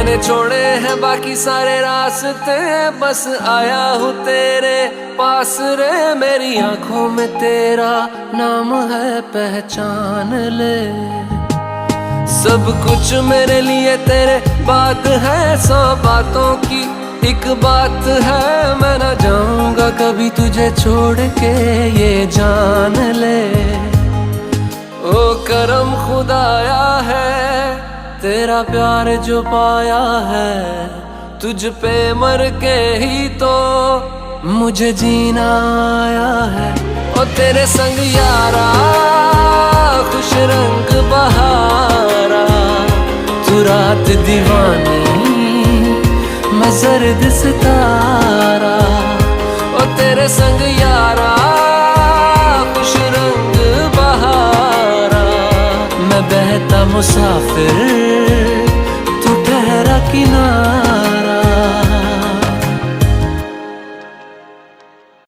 मैंने छोड़े हैं बाकी सारे रास्ते, बस आया हूँ तेरे पास रे। मेरी आंखों में तेरा नाम है, पहचान ले। सब कुछ मेरे लिए तेरे बात है, 100 बातों की एक बात है। मैं ना जाऊंगा कभी तुझे छोड़ के, ये जान ले। ओ करम खुदाया है, तेरा प्यार जो पाया है। तुझ पे मर के ही तो मुझे जीना आया है। ओ तेरे संग यारा खुश रंग बहारा, तू रात दीवानी मैं जर्द सितारा। ओ तेरे संग यारा खुश रंग बहारा, मैं बहता मुसाफिर तू ठहरा किनारा।